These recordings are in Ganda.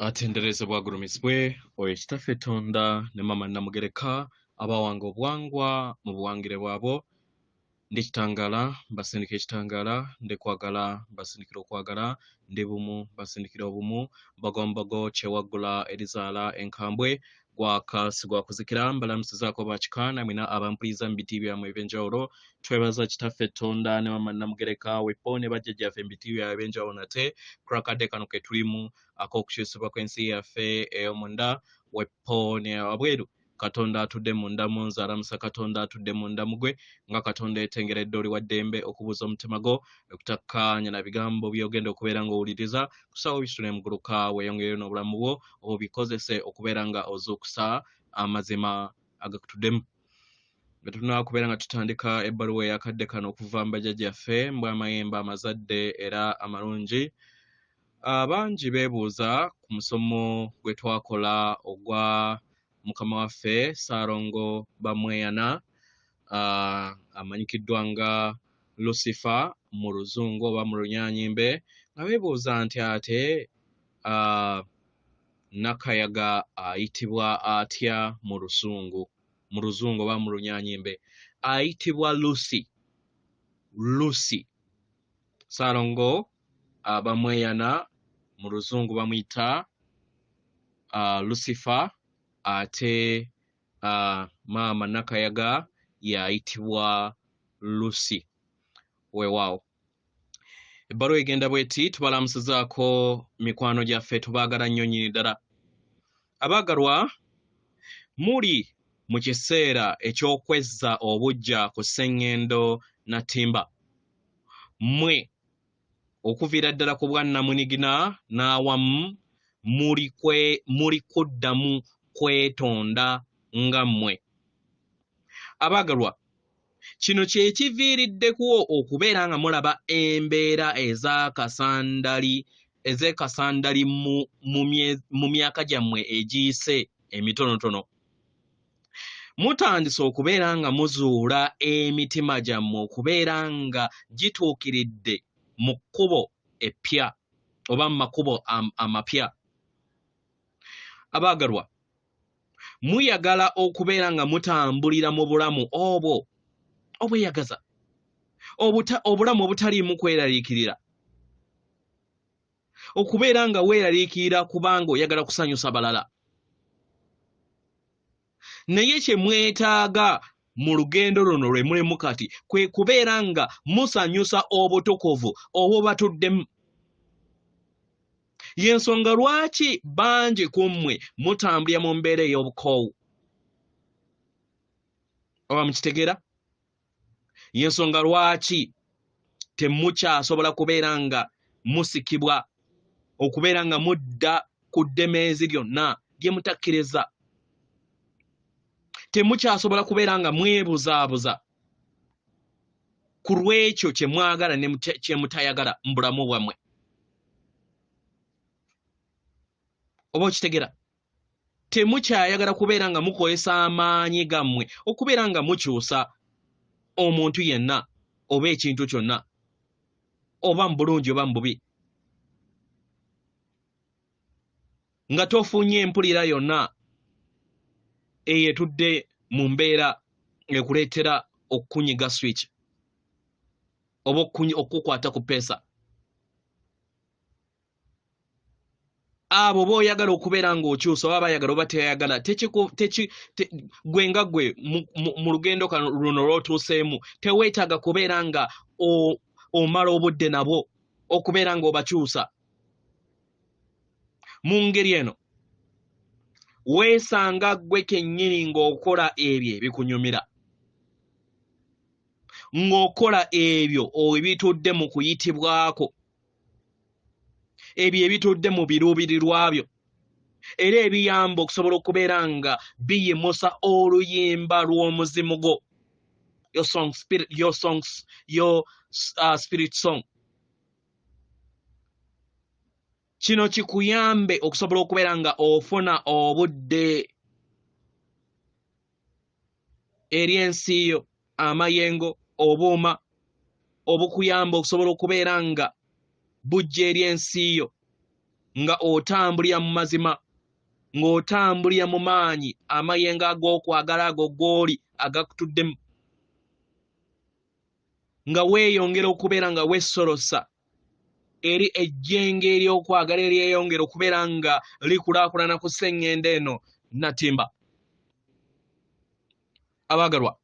Atenderezebwa agulumizibwe oyo kitaffe Tonda ne mama Namugereka abawanga obuwangwa mu buwangire bwabo ndi kitangala basindika ekitangala ndi kwagala basindikira okwagala ndi bumu basindikira obumu bagombogo kyewaggula erizaala enkambwe gwakasi gwakuzikira mbalamusizaako bakikaana mwina abampuliza mu biti byamwe eby'enjawulo twebaza kitaffe Tonda ne mama Namugereka wepo ne bajjajjaffe mu biti byabwe eby'enjawulo nate kurakadde kano ke tulimu ak'okukyusibwa kw'ensi yaffe ey'omunda wepo ne wabweru Katonda atudde munda mu nze alamusa Katonda atudde munda mugwe nga Katonda etengeredde oli wa ddembe okubuuza omutima gwo okutakkaanya na bigambo by'ogenda okubeera ng'owuliriza kusaawa bisitule muguluka weeyongereyo n'obulamu bwo obikozese okubeera nga ozuukusa amazima agakutuddemu. Nga tulina kubeera nga tutandika ebbaluwa eyakadde kano okuva mu bajjajjaffe mbw Amayembe amazadde era amalungi. Abangi beebuuza ku musomo gwe twakola ogwa mukama waffe SALONGO bamweyana amanyikiddwa nga Lucifer mu luzungu oba mu lunyanyimbe nga beebuuza nti ate Nakayaga ayitibwa atya mu luzungu oba mu lunyanyimbe ayitibwa Lucy. SALONGO bamweyana mu luzungu bamuyita Lucifer ate maama Nakayaga yayitibwa Lucy. Weewaawo ebbaluwa egenda bweti tubalamusizaako mikwano gyaffe tubaagala nnyo nnyini ddala abaagalwa muli mu kiseera eky'okwezza obuggya ku sseŋŋendo Nattimba mmwe okuviira ddala ku bwannamunigina n'awamu muli kuddamu kwetonda nga mmwe abaagalwa kino kye kiviiriddeko okubeera nga mulaba embeera ez'ekasandali mu myaka gyammwe egiyise emitonotono mutandise okubeera nga muzuula emitima gyammwe okubeera nga gituukiridde mu kkubo eppya oba mu makubo amapya abaagalwa muyagala okubeera nga mutambulira mu bulamu obweyagaza obulamu obutaliimu kweraliikirira okubeera nga weeraliikirira kubanga oyagala kusanyusa balala naye kye mwetaaga mu lugendo luno lwe mulimu kati kwe kubeera nga musanyusa obutukuvu obubatuddemu y'ensonga lwaki bangi ku mmwe mutambulira mu mbeera ey'obukoowu oba mukitegeera y'ensonga lwaki temukyasobola kubeera nga musikibwa okubeera nga mudda ku ddemeezi lyonna lye mutakkiriza temukyasobola kubeera nga mwebuzaabuza ku lw'ekyo kye mwagala ne kye mutayagala mu bulamu bwammwe oba okitegeera temukyayagala kubeera nga mukozesa amaanyi gammwe okubeera nga mukyusa omuntu yenna oba ekintu kyonna oba mu bulungi oba mu bubi nga tofunye empulira yonna eyetudde mu mbeera ekuleetera okukunyiga switch oba okukwata ku peesa abo b'oyagala okubeera ng'okyusa oba bayagala oba teyayagala gwe nga gwe mu lugendo luno lw'otuuseemu teweetaaga kubeera nga omala obudde nabo okubeera ng'obakyusa mu ngeri eno weesanga gwe kennyini ng'okola ebyo ebikunyumira ng'okola ebyo ebitudde mu kuyitibwako ebyo ebitudde mu biruubirirwa byo era ebiyamba okusobola okubeera nga biyimusa oluyimba lw'omuzimu gwo your spirit song kino kikuyambe okusobola okubeera nga ofuna obudde eri ensi yo amayengo obuuma obukuyamba okusobola okubeera nga bujja eri ensi yo nga otambulira mu mazima ng'otambulira mu maanyi amayengo ag'okwagala ago g'oli agakutuddemu nga weeyongera okubeera nga wessolosa eri ejjenge ery'okwagala eryeyongera okubeera nga likulaakulana ku sseŋŋendo eno natimba. Abaagalwa,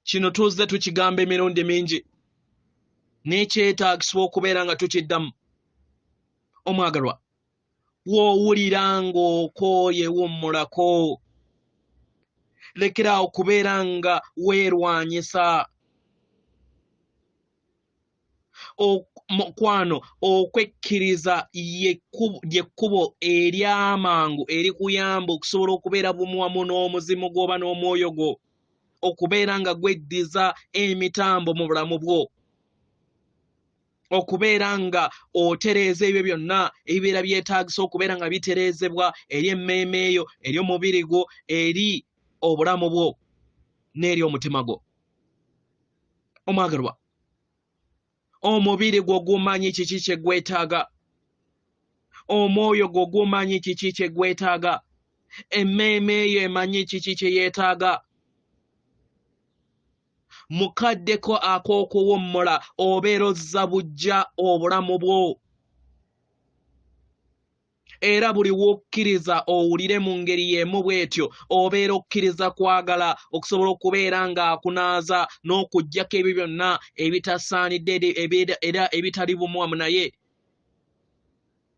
kino tuzze tukigamba emirundi mingi n'ekyetaagisibwa okubeera nga tukiddamu. Omwagalwa, w'owulira ng'okooye wummulako, lekera okubeera nga weerwanyisa. Mukwano, okwekkiriza ly'ekkubo ery'amangu erikuyamba okusobola okubeera bumu wamu n'omuzimu gw'oba n'omwoyo gwo, okubeera nga gweddiza emitambo mu bulamu bwo, okubeera nga otereeza ebyo byonna ebibeera byetaagisa okubeera nga bitereezebwa eri emmeeme eyo, eri omubiri gwo, eri obulamu bwo n'eri omutima gwo. Omwagalwa, omubiri gwo gumanyi kiki kye gwetaaga, omwoyo gwo gumanyi kiki kye gwetaaga, emmeeme eyo emanyi kiki kye yeetaaga. Mukaddeko ak'okuwummula obeera ozza bujja obulamu bwo, era buli w'okkiriza owulire mu ngeri y'emu bw'etyo obeera okkiriza kwagala okusobola okubeera ng'akunaaza n'okuggyako ebyo byonna ebitasaanidde era ebitali bumu wamu naye.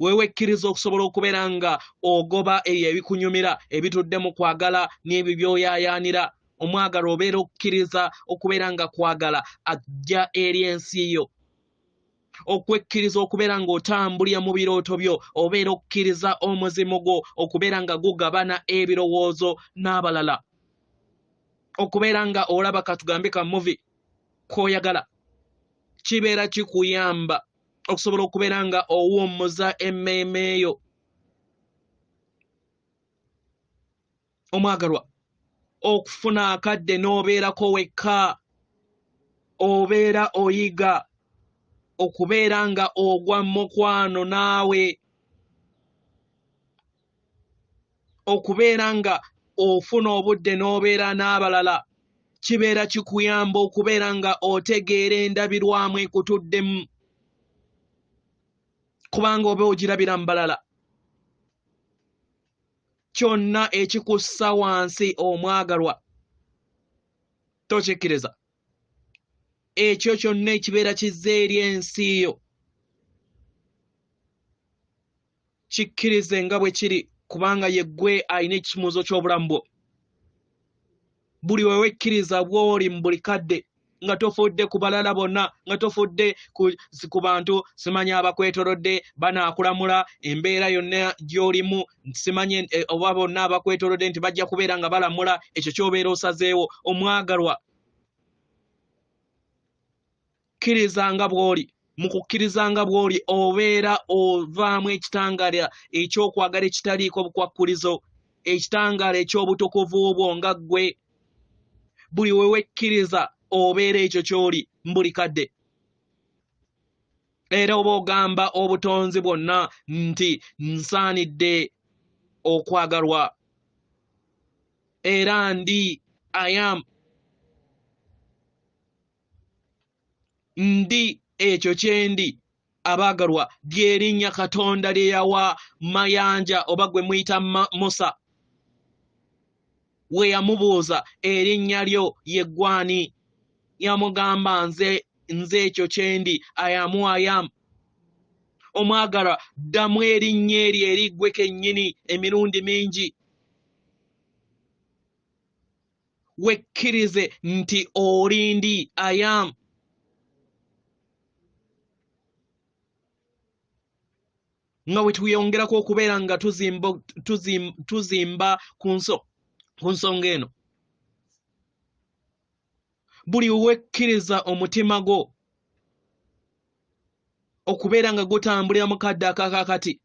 Weewekkiriza okusobola okubeera nga ogoba ebyo ebikunyumira ebitudde mu kwagala n'ebyo by'oyaayaanira. Omwagala obeera okkiriza okubeera nga kwagala ajja eri ensi yo. Okwekkiriza okubeera ng'otambulira mu birooto byo, obeera okkiriza omuzimu gwo okubeera nga gugabana ebirowoozo n'abalala. Okubeera nga olaba katugambe ka muvi kw'oyagala, kibeera kikuyamba okusobola okubeera nga owummuza emmeeme eyo. Omwagalwa, okufuna akadde n'obeerako wekka, obeera oyiga okubeera nga ogwa mukwano naawe, okubeera nga ofuna obudde n'obeera n'abalala, kibeera kikuyamba okubeera nga otegeera endabirwamu ekutuddemu, kubanga oba ogirabira mu balala. Kyonna ekikussa wansi, omwagalwa, tokikkiriza. Ekyo kyonna ekibeera kizza eri ensi yo, kikkirize nga bwe kiri, kubanga ye ggwe alina ekimuzo ky'obulamu bwo. Buli we wekkiriza bw'oli mu buli kadde, nga tofudde ku balala bonna, nga tofudde ku bantu simanyi abakwetoolodde banaakulamula, embeera yonna gy'olimu simanyi oba bonna abakwetoolodde nti bajja kubeera nga balamula, ekyo ky'obeera osazeewo. Omwagalwa, kkirizanga bw'oli. Mu kukkirizanga bw'oli obeera ovaamu ekitangaala eky'okwagala ekitaliiko bukwakkulizo, ekitangaala eky'obutukuvu bwo nga ggwe. Buli we wekkiriza obeera ekyo ky'oli mu buli kadde. Era oba ogamba obutonzi bwonna nti nsaanidde okwagalwa, era ndi I am, ndi ekyo kyendi. Abaagalwa, ly'erinnya Katonda lye yawa Mayanja oba gwe muyita Musa, we yamubuuza erinnya lyo ye ggwani, yamugamba nze ekyo kyendi, I am. Omwagalwa, ddamu erinnya eryo eriggwe kennyini emirundi mingi, wekkirize nti oli ndi I am. Nga bwe tuyongerako okubeera nga tuzimba ku nsonga eno, buli wekkiriza omutima gwo okubeera nga gutambulira mu kadde akakakati,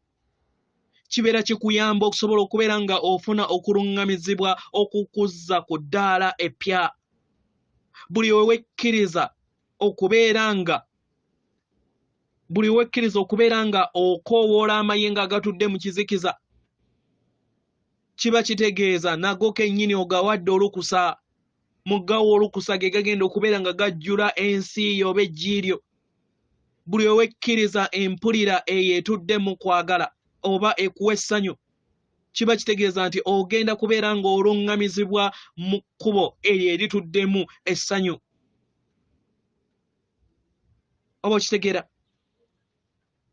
kibeera kikuyamba okusobola okubeera nga ofuna okuluŋŋamizibwa okukuzza ku ddaala eppya. Buli we wekkiriza okubeera nga buli wekkiriza okubeera nga okoowoola amayengo agatudde mu kizikiza kiba kitegeeza nago kennyini ogawadde olukusa mugawo olukusa ge gagenda okubeera nga gajjula ensi yo oba ejjiiryo buli wekkiriza empulira eyo etudde mu kwagala oba ekuwa essanyu kiba kitegeeza nti ogenda kubeera nga oluŋŋamizibwa mu kkubo eryo erituddemu essanyu oba okitegeera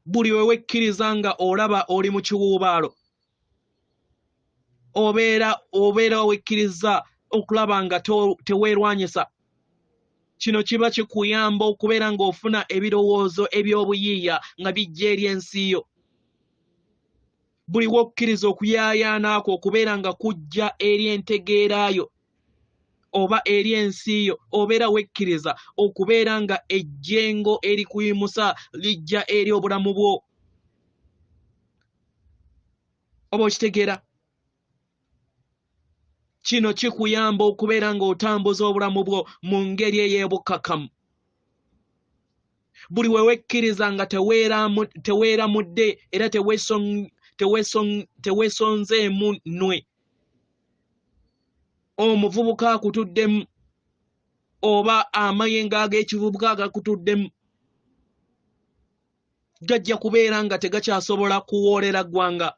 buli wewekkiriza nga olaba oli mu kiwuubaalo obeera wekkiriza okulaba nga teweerwanyisa kino kiba kikuyamba okubeera ng'ofuna ebirowoozo eby'obuyiiya nga bijja eri ensi yo buli wokkiriza okuyaayaanaako okubeera nga kujja eri entegeerayo oba eri ensi yo obeera wekkiriza okubeera nga ejjengo erikuyimusa lijja eri obulamu bwo oba okitegeera kino kikuyamba okubeera ng'otambuza obulamu bwo mu ngeri ey'obukkakkamu buli wewekkiriza nga teweeramudde era teweesonzeemu nnwe omuvubuka akutuddemu oba amayengo ag'ekivubuka agakutuddemu gajja kubeera nga tegakyasobola kuwoolera ggwanga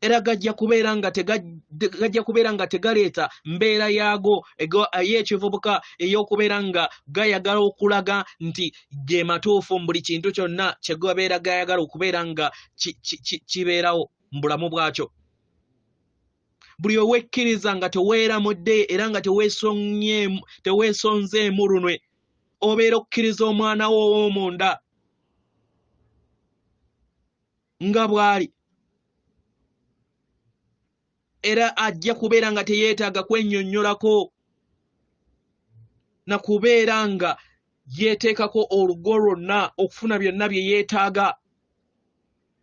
era gajja kubeera nga tegaleeta mbeera yaago ey'ekivubuka ey'okubeera nga gayagala okulaga nti ge matuufu mu buli kintu kyonna kye gabeera gayagala okubeera nga kibeerawo mu bulamu bwakyo buli owekkiriza nga teweeramudde era nga teweesonzeemu lunwe obeera okkiriza omwana wo ow'omunda nga bw'ali era ajja kubeera nga teyeetaaga kwennyonnyolako na kubeera nga yeeteekako olugo lwonna okufuna byonna bye yeetaaga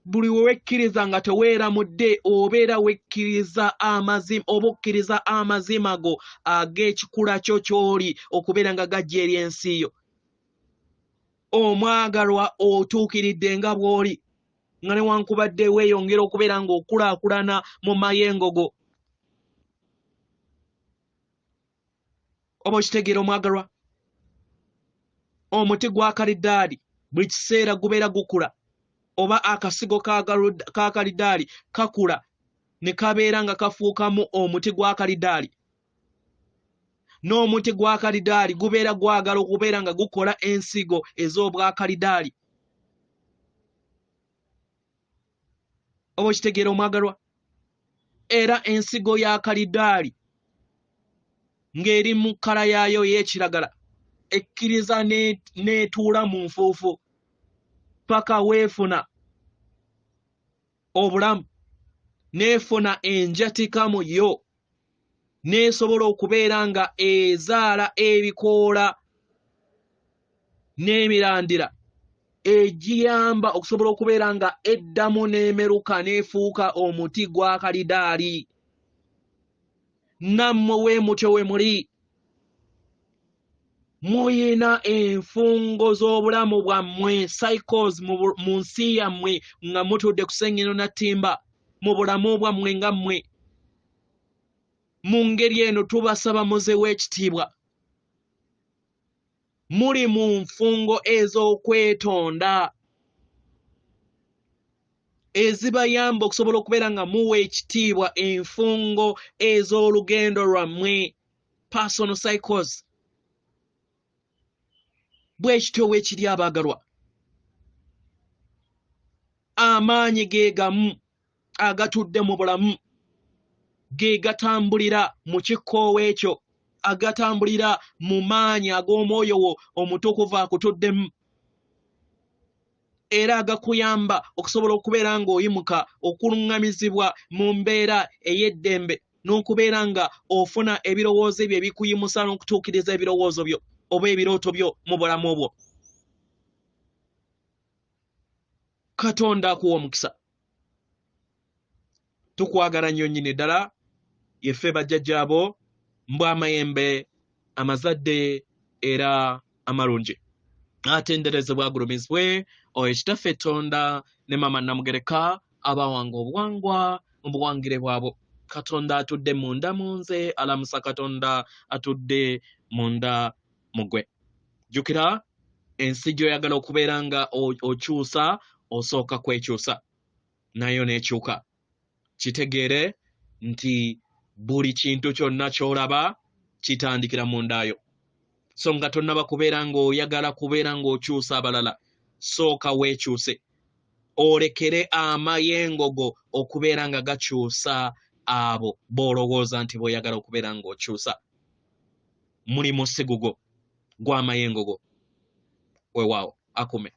buli wewekkiriza nga teweeramudde obeera wekkiriza amazima oba okkiriza amazima go ag'ekikula kyo ky'oli okubeera nga gajja eri ensi yo omwagalwa otuukiridde nga bw'oli nga newankubadde weeyongera okubeera ng'okulaakulana mu mayengo go oba okitegeera omwagalwa omuti gwa kalidaali buli kiseera gubeera gukula oba akasigo ka kalidaali kakula ne kabeera nga kafuukamu omuti gwa kalidaali n'omuti gwa kalidaali gubeera gwagala okubeera nga gukola ensigo ez'obwa kalidaali oba okitegeera omwagalwa era ensigo ya kalidaali ng'eri mu kkala yaayo ey'ekiragala ekkiriza n'etuula mu nfuufu paka weefuna obulamu n'efuna enjatika mu yo n'esobola okubeera nga ezaala ebikoola n'emirandira egiyamba okusobola okubeera nga eddamu n'emeruka n'efuuka omuti gwa kalidaali nammwe we mutyo we muli muyina enfungo z'obulamu bwammwe cycles mu nsi yammwe nga mutudde ku ssennyino na ttimba mu bulamu bwammwe nga mmwe mu ngeri eno tubasaba muzeewo ekitiibwa muli mu nfungo ez'okwetonda ezibayamba okusobola okubeera nga muwa ekitiibwa enfungo ez'olugendo lwammwe personal cycles bwe kityo weekiri abaagalwa amaanyi ge gamu agatudde mu bulamu ge gatambulira mu kikkoowa ekyo agatambulira mu maanyi ag'omwoyo wo omutukuvu akutuddemu era agakuyamba okusobola okubeera ng'oyimuka okuluŋŋamizibwa mu mbeera ey'eddembe n'okubeera nga ofuna ebirowoozo byo ebikuyimusa n'okutuukiriza ebirowoozo byo oba ebirooto byo mu bulamu bwo Katonda akuwa omukisa tukwagala nnyo nnyini ddala yeffe bajjajjaabo mbw Amayembe amazadde era amalungi atenderezebwa agulumizibwe oyo ekitaffe Tonda ne mama Namugereka abawanga obuwangwa mu buwangire bwabwe. Katonda atudde munda munze, alamusa Katonda atudde munda mugwe. Jukira ensi gy'oyagala okubeera nga okyusa osooka kwekyusa nayo nekyuka. Kitegeere nti buli kintu kyonna ky'olaba kitandikira mundayo. So nga tonnaba kubeera ng'oyagala kubeera ng'okyusa abalala, sooka weekyuse. Olekere amayengo go okubeera nga gakyusa abo b'olowooza nti bw'oyagala okubeera ng'okyusa. Mulimu si gugwo gw'amayengo go. Weewaawo akume.